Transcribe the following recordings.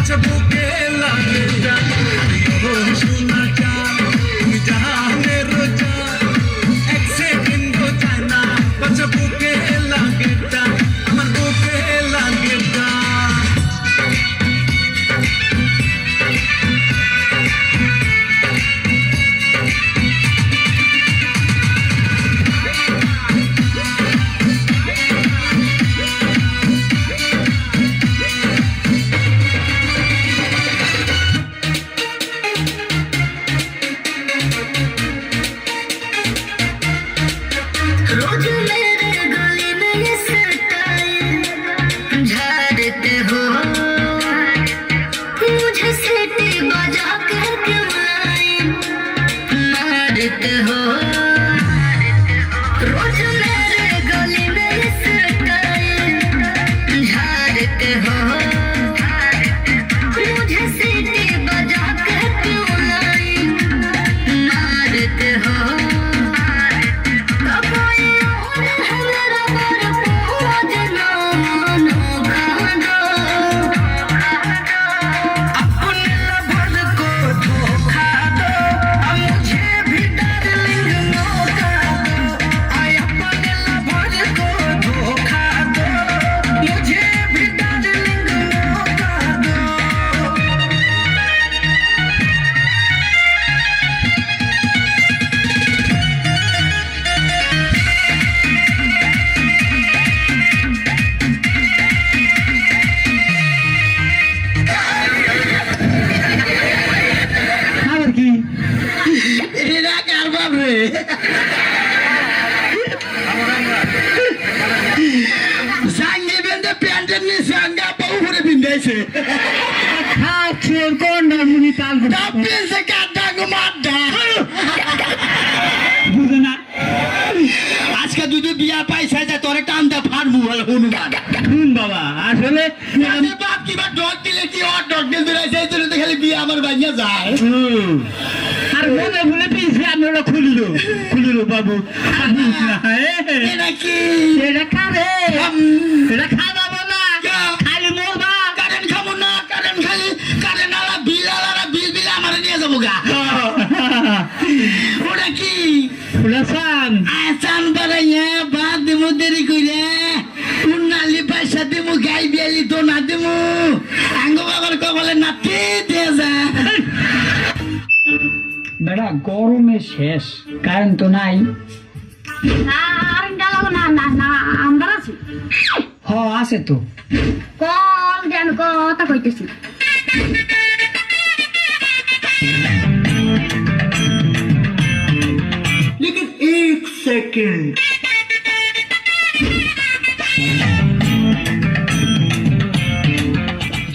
আচ্ছা বুকে লাগে শোনা যা তুমি জানে রোজা এক সেকেন্ড যায় না আচ্ছা বুকে লাগে আমার বুকে লাগে আজকে যদি বিয়া পাইছে যে তোর টানতে ফাড়বো হনুমান বাবা আসলে বাপ কিবা ডগ দিলে কি ওর ডগ দিল সেই জন্য তো খালি বিয়া আমার ভাইয়া যায় আর মনে ভুলে পিছে আমি ওটা খুলিল বাবু এটা কি এটা কারে এটা খাওয়া না খালি মরবা কারেন্ট খাবো না কারেন্ট খালি কারেন্ট আলা বিল আলারা বিল বিল আমার নিয়ে যাবো গা ওটা কি ওটা সান আসান বাড়াইয়া বাদ দিমু দেরি কইরে উন্নালি পয়সা দিমু গাই বিয়ালি তো না দিমু আঙ্গ বাবার কবলে নাতি দিয়ে যা বেড়া গরমে শেষ কারেন্ট তো নাই আছে তো কল জ্ঞান কথা কইতেছি लेकिन एक सेकंड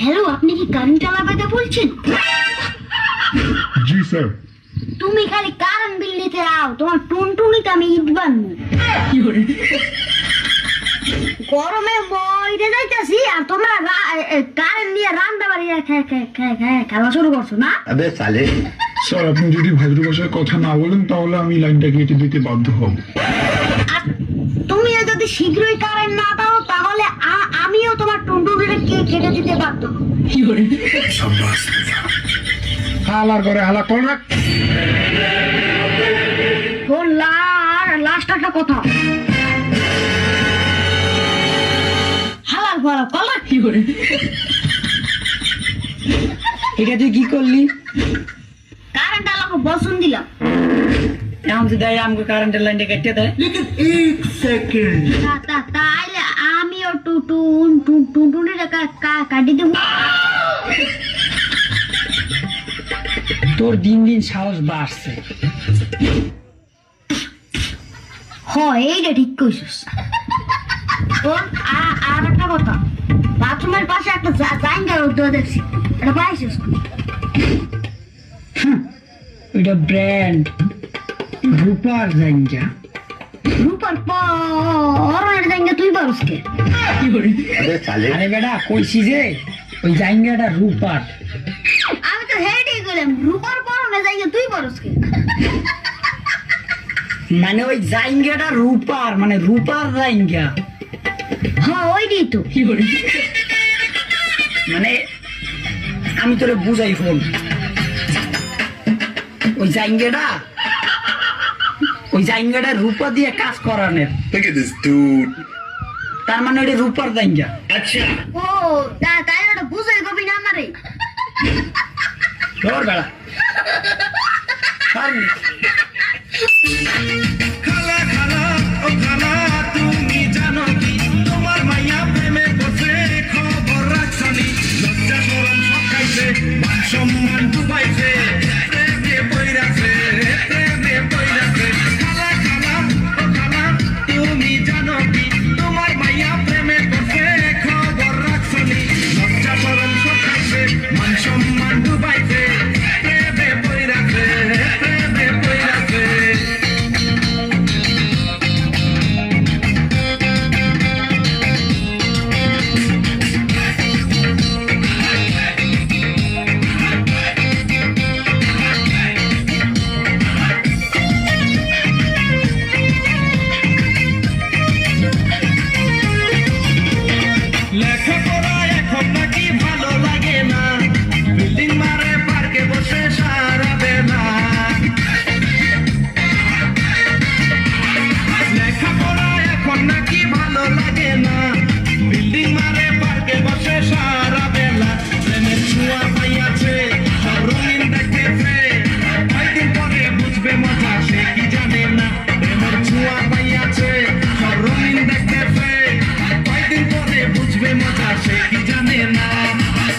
हेलो আপনি কি কারেন্ট চালাতে বলছেন জি স্যার তুমি খালি কারেন্ট বিল নিতে আও তোমার টুনটুনিতে আমি ইট বানবো গরমে বইতে যাইতাছি আর তোমরা কারেন্ট নিয়ে রান্না বাড়ি খেলা শুরু করছো না আবে সালে স্যার আপনি যদি ভাদ্র ভাষায় কথা না বলেন তাহলে আমি লাইনটা কেটে দিতে বাধ্য হব তুমি যদি শীঘ্রই কারেন্ট না দাও তাহলে আমিও তোমার টুনটুনিটা কেটে দিতে বাধ্য সাব্বাস হালার করে হালা কোন রাখ কোন লাস্ট একটা কথা হালার ভরা কলা কি করে এটা তুই কি করলি কারেন্ট আলোকে বসুন দিলাম এখন তুই দেয় আমাকে কারেন্টের লাইনটা কেটে দেয় लेकिन एक सेकंड তাইলে আমিও টুনটুনিটা কাটি দেবো তোর দিন দিন সাহস বাড়ছে এইটা ঠিক কইছিস আর একটা কথা বাথরুমের পাশে একটা জায়গার উদ্যোগ দেখছি এটা পাইছিস ওইটা ব্র্যান্ড রূপার জাইঙ্গা রূপার পর জায়গা তুই পারস কে আরে বেটা কইছি যে ওই জাইঙ্গাটা রূপার আমি তো হেডই গেলাম রূপার পর জায়গা তুই পারস কে মানে ওই জাইঙ্গাটা রূপার মানে রূপার জাইঙ্গা ওইটাই তো মানে আমি তোরে বুঝাই ফোন ওই জাইঙ্গাটা রূপা দিয়ে কাজ করানের Look at this dude. তার মানে ওটা রূপার জাইঙ্গা ও তাই ওটা বুঝে কবি না আমারে ধর বেড়া আর খালা খালা ও খালা তুমি জানো কি তোমার মাইয়া প্রেমে বসে খবর রাখছনি লজ্জা শরম সব খাইছে মান সম্মান ডুবাইছে প্রেমে পইরাছে খালা খালা ও খালা তুমি জানো কি তোমার মাইয়া প্রেমে বসে খবর রাখছনি লজ্জা শরম সব খাইছে মান সম্মান ডুবাইছে প্রেমে পইরাছে লেখাপড়া এখন নাকি ভালো লাগে না বিল্ডিং মারে পার্কে বসে সারা বেলা লেখাপড়া এখন নাকি ভালো লাগে না বিল্ডিং মারে পার্কে বসে সারা বেলা প্রেমের ছোঁয়া পাইয়াছে সব রঙিন দেখতেছে কয়দিন পরে বুঝবে মজা সে কি জানে না প্রেমের ছোঁয়া পাইয়াছে সব রঙিন দেখতেছে কয়দিন পরে বুঝবে মজা সে কি জানে না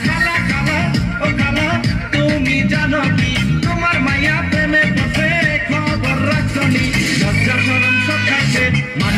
খালা খালা ও খালা তুমি জানো কি তোমার মাইয়া প্রেমে বসে খবর রাখছনি লজ্জা শরম সব খাইছে মান